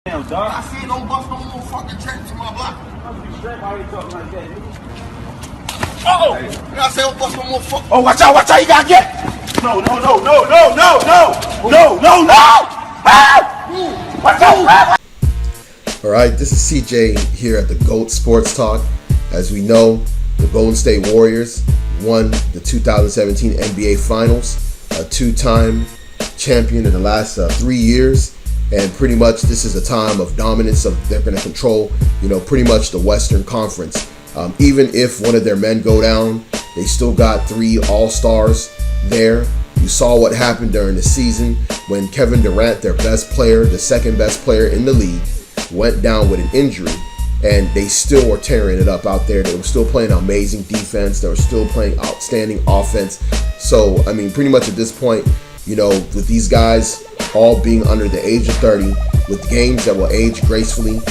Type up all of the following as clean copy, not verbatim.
Damn, dog. I said don't bust no more fucking tracks in my block. Oh! I said don't bust no more fucking. Oh, watch out, you gotta get. No. Ah! Watch out. All right, this is CJ here at the GOAT Sports Talk. As we know, the Golden State Warriors won the 2017 NBA Finals, a two-time champion in the last 3 years. And pretty much this is a time of dominance. They're going to control, pretty much the Western Conference. Even if one of their men go down, they still got 3 All-Stars there. You saw what happened during the season when Kevin Durant, their best player, the second best player in the league, went down with an injury, and they still were tearing it up out there. They were still playing amazing defense. They were still playing outstanding offense. So, pretty much at this point, with these guys all being under the age of 30, with games that will age gracefully,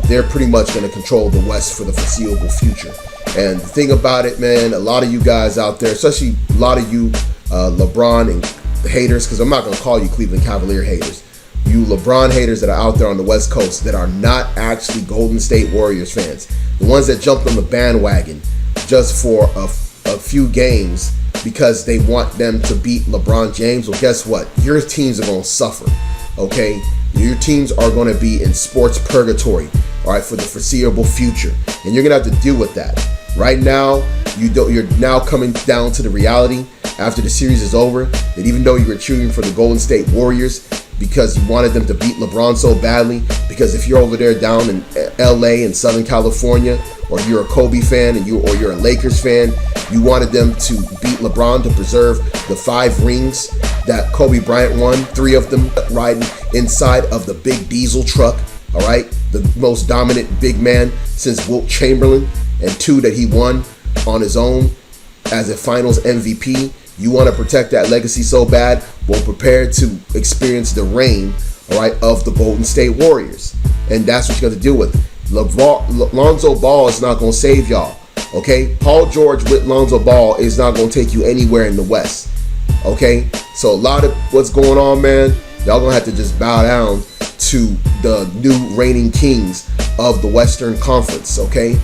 they're pretty much going to control the West for the foreseeable future. And the thing about it, man, a lot of you guys out there, especially a lot of you LeBron and haters, because I'm not going to call you Cleveland Cavalier haters, you LeBron haters that are out there on the West Coast that are not actually Golden State Warriors fans, the ones that jumped on the bandwagon just for a few games because they want them to beat LeBron James. Well, guess what? Your teams are going to suffer, okay? Your teams are going to be in sports purgatory, all right, for the foreseeable future. And you're going to have to deal with that. Right now, you're now coming down to the reality after the series is over that even though you were cheering for the Golden State Warriors because you wanted them to beat LeBron so badly, because if you're over there down in LA and Southern California, or you're a Kobe fan or you're a Lakers fan, you wanted them to beat LeBron to preserve the 5 rings that Kobe Bryant won, 3 of them riding inside of the big diesel truck, all right? The most dominant big man since Wilt Chamberlain, and 2 that he won on his own as a finals MVP. You want to protect that legacy so bad, well, prepare to experience the reign, all right, of the Golden State Warriors. And that's what you got to deal with. Lonzo Ball is not going to save y'all, okay? Paul George with Lonzo Ball is not going to take you anywhere in the West, okay? So a lot of what's going on, man, y'all going to have to just bow down to the new reigning kings of the Western Conference, okay?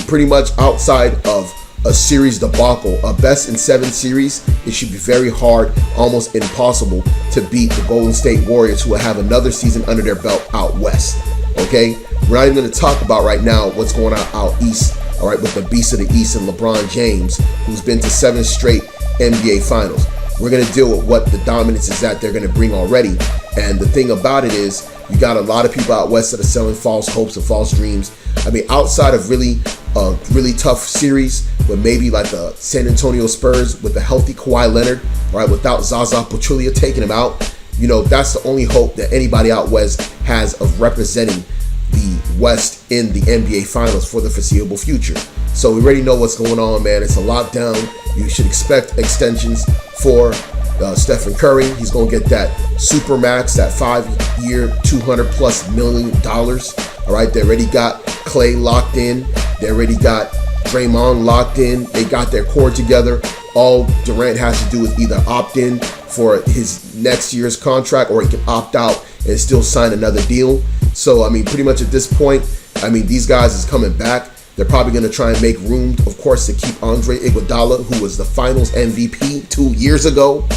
Pretty much outside of a series debacle, a best in 7 series, it should be very hard, almost impossible to beat the Golden State Warriors, who will have another season under their belt out west, okay? We're not even going to talk about right now what's going on out east, all right, with the beast of the East and LeBron James, who's been to 7 straight NBA Finals. We're going to deal with what the dominance is that they're going to bring already. And the thing about it is, you got a lot of people out west that are selling false hopes and false dreams. Outside of really tough series with maybe like the San Antonio Spurs with the healthy Kawhi Leonard, right, without Zaza Pachulia taking him out, that's the only hope that anybody out west has of representing the West in the NBA Finals for the foreseeable future. So we already know what's going on, man. It's a lockdown. You should expect extensions for Stephen Curry. He's going to get that Supermax, that 5-year, $200+ million. All right, they already got Clay locked in. They already got Draymond locked in. They got their core together. All Durant has to do is either opt in for his next year's contract, or he can opt out and still sign another deal. So, pretty much at this point, these guys is coming back. They're probably going to try and make room, of course, to keep Andre Iguodala, who was the finals MVP 2 years ago,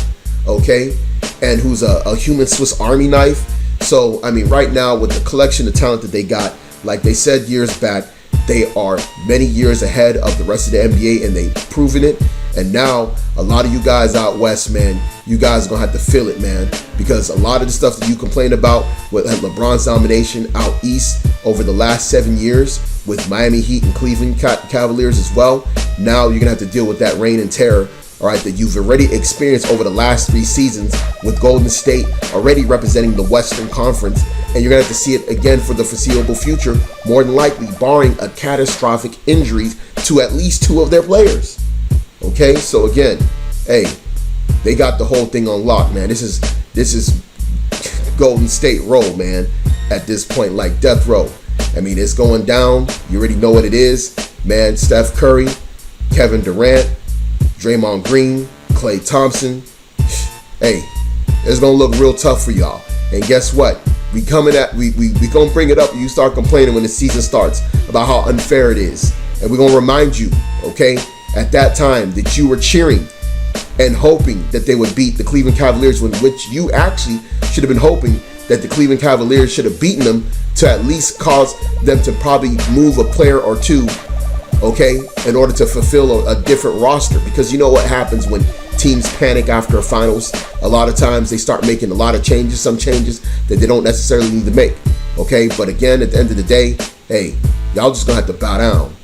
okay, and who's a human Swiss Army knife. So, right now, with the collection of talent that they got, like they said years back, they are many years ahead of the rest of the NBA, and they've proven it. And now, a lot of you guys out west, man, you guys are going to have to feel it, man, because a lot of the stuff that you complain about with LeBron's domination out east over the last 7 years with Miami Heat and Cleveland Cavaliers as well, now you're going to have to deal with that reign and terror, all right, that you've already experienced over the last 3 seasons with Golden State already representing the Western Conference. And you're going to have to see it again for the foreseeable future, more than likely, barring a catastrophic injury to at least 2 of their players. Okay, so again, hey, they got the whole thing on lock, man. This is Golden State roll, man, at this point, like death row. It's going down. You already know what it is, man. Steph Curry, Kevin Durant, Draymond Green, Klay Thompson. Hey, it's going to look real tough for y'all. And guess what? we gonna bring it up. You start complaining when the season starts about how unfair it is, and we're gonna remind you, okay, at that time that you were cheering and hoping that they would beat the Cleveland Cavaliers, which you actually should have been hoping that the Cleveland Cavaliers should have beaten them to at least cause them to probably move a player or two, okay, in order to fulfill a different roster. Because you know what happens when teams panic after a finals? A lot of times they start making a lot of changes, some changes that they don't necessarily need to make, okay? But again, at the end of the day, hey, y'all just gonna have to bow down.